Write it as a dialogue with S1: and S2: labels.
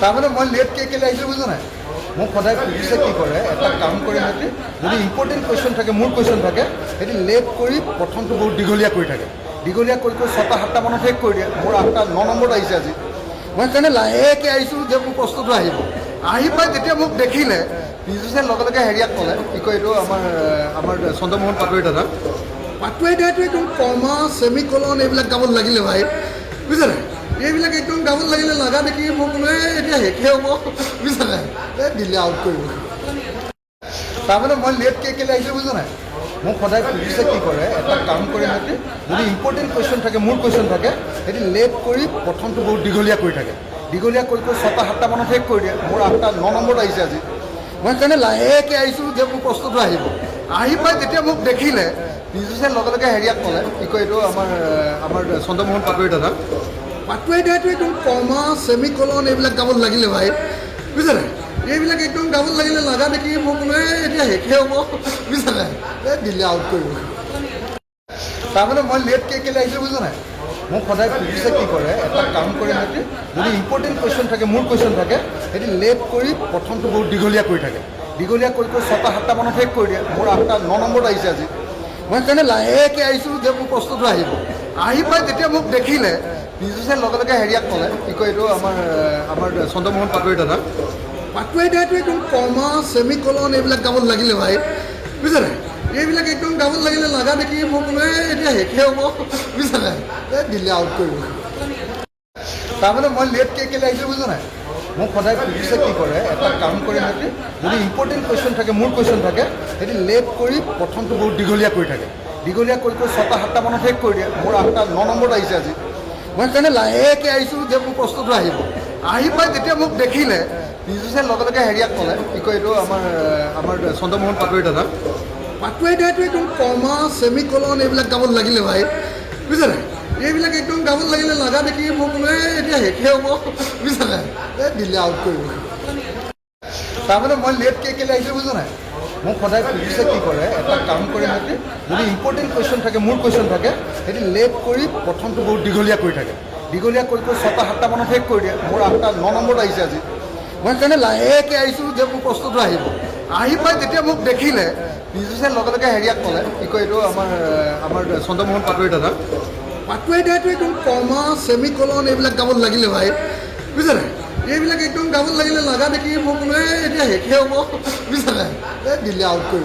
S1: তাৰমানে মই লেট কেলৈ আহিছিলোঁ বুজা নাই। মোক সদায় পুলিচে কি কৰে, এটা কাম কৰে সিহঁতে, যদি ইম্পৰ্টেণ্ট কুৱেশ্যন থাকে, মোৰ কুৱেশ্যন থাকে, সিহঁতে লেট কৰি প্ৰথমটো বহুত দীঘলীয়া কৰি থাকে। দীঘলীয়া কৰি 6টা-7টা মানত শেষ কৰি দিয়ে। মোৰ 8-9 নম্বৰত আহিছে আজি। মই সেইকাৰণে লাহেকৈ আহিছোঁ যে মোৰ প্ৰশ্নটো আহিব। আহি পাই যেতিয়া মোক দেখিলে, পীযুষে লগে লগে হেৰিয়াক ক'লে, কি কয় এইটো আমাৰ চন্দ্ৰমোহন পাটোৱাৰী দাদা। পাটোৱাৰী দাদাটো একদম কমা, ছেমিকলন এইবিলাক গাবত লাগিলে ভাই, বুজিছা নাই? এইবিলাক একদম গাবত লাগিলে লগা দেখি মোক বোলে এতিয়া শেষে হ'ব, বুজিছা নাই? দিলে আউট কৰিব। তাৰমানে মই লেট কেলৈ আহিছিলোঁ বুজা নাই। মোক সদায় পুলিচে কি কৰে, এটা কাম কৰে সিহঁতে, যদি ইম্পৰ্টেণ্ট কুৱেশ্যন থাকে, মোৰ কুৱেশ্যন থাকে, সিহঁতে লেট কৰি প্ৰথমটো বহুত দীঘলীয়া কৰি থাকে। দীঘলীয়া কৰি 6টা-7টা মানত শেষ কৰি দিয়ে। মোৰ 8-9 নম্বৰত আহিছে আজি। মই সেইকাৰণে লাহেকৈ আহিছোঁ যে মোৰ প্ৰশ্নটো আহিব। আহি পাই যেতিয়া মোক দেখিলে, পীযুষে লগে লগে হেৰিয়াক ক'লে, কি কয় এইটো আমাৰ চন্দ্ৰমোহন পাটোৱাৰী দাদা। পাটোৱাৰী দাদাটো একদম কমা, ছেমিকলন এইবিলাক গাবত লাগিলে ভাই, বুজিছা নাই? এইবিলাক একদম গাবত লাগিলে লগা দেখি মোক বোলে এতিয়া শেষে হ'ব, বুজিছা নাই? দিলে আউট কৰিব। তাৰমানে মই লেট কেলৈ আহিছিলোঁ বুজা নাই। মোক সদায় পুলিচে কি কৰে, এটা কাম কৰে সিহঁতে, যদি ইম্পৰ্টেণ্ট কুৱেশ্যন থাকে, মোৰ কুৱেশ্যন থাকে, সিহঁতে লেট কৰি প্ৰথমটো বহুত দীঘলীয়া কৰি থাকে। দীঘলীয়া কৰি 6টা-7টা মানত শেষ কৰি দিয়ে। মোৰ 8-9 নম্বৰত আহিছে আজি। মই সেইকাৰণে লাহেকৈ আহিছোঁ যে মোৰ প্ৰশ্নটো আহিব। আহি পাই যেতিয়া মোক দেখিলে, পীযুষে লগে লগে হেৰিয়াক ক'লে, কি কয় এইটো আমাৰ চন্দ্ৰমোহন পাটোৱাৰী দাদা। পাটোৱাৰী দাদাটো একদম কমা, ছেমিকলন এইবিলাক গাবত লাগিলে ভাই, বুজিছা নাই? এইবিলাক একদম গাবত লাগিলে লগা দেখি মোক বোলে এতিয়া শেষে হ'ব, বুজিছা নাই? দিলে আউট কৰিব। তাৰমানে মই লেট কেলৈ আহিছিলোঁ বুজা নাই। মোক সদায় পুলিচে কি কৰে, এটা কাম কৰে সিহঁতে, যদি ইম্পৰ্টেণ্ট কুৱেশ্যন থাকে, মোৰ কুৱেশ্যন থাকে, সিহঁতে লেট কৰি প্ৰথমটো বহুত দীঘলীয়া কৰি থাকে। দীঘলীয়া কৰি 6টা-7টা মানত শেষ কৰি দিয়ে। মোৰ 8-9 নম্বৰত আহিছে আজি। মই সেইকাৰণে লাহেকৈ আহিছোঁ যে মোৰ প্ৰশ্নটো আহিব। আহি পাই যেতিয়া মোক দেখিলে, পীযুষে লগে লগে হেৰিয়াক ক'লে, কি কয় এইটো আমাৰ চন্দ্ৰমোহন পাটোৱাৰী দাদা। পাটোৱাৰী দাদাটো একদম কমা, ছেমিকলন এইবিলাক গাবত লাগিলে ভাই, বুজিছা নাই? এইবিলাক একদম গাবত লাগিলে লগা দেখি মোক বোলে এতিয়া শেষে হ'ব, বুজিছা নাই? দিলে আউট কৰিব। তাৰমানে মই লেট কেলৈ আহিছিলোঁ বুজা নাই। মোক সদায় পুলিচে কি কৰে, এটা কাম কৰে সিহঁতে, যদি ইম্পৰ্টেণ্ট কুৱেশ্যন থাকে, মোৰ কুৱেশ্যন থাকে, সিহঁতে লেট কৰি প্ৰথমটো বহুত দীঘলীয়া কৰি থাকে। দীঘলীয়া কৰি 6টা-7টা মানত শেষ কৰি দিয়ে। মোৰ 8-9 নম্বৰত আহিছে আজি। মই সেইকাৰণে লাহেকৈ আহিছোঁ যে মোৰ প্ৰশ্নটো আহিব। আহি পাই যেতিয়া মোক দেখিলে, পীযুষে লগে লগে হেৰিয়াক ক'লে, কি কয় এইটো আমাৰ চন্দ্ৰমোহন পাটোৱাৰী দাদা। পাটোৱাৰী দাদাটো একদম কমা, ছেমিকলন এইবিলাক গাবত লাগিলে ভাই, বুজিছা নাই? এইবিলাক একদম গাবত লাগিলে লগা দেখি মোক বোলে এতিয়া শেষে হ'ব, বুজিছা নাই? দিলে আউট কৰিব।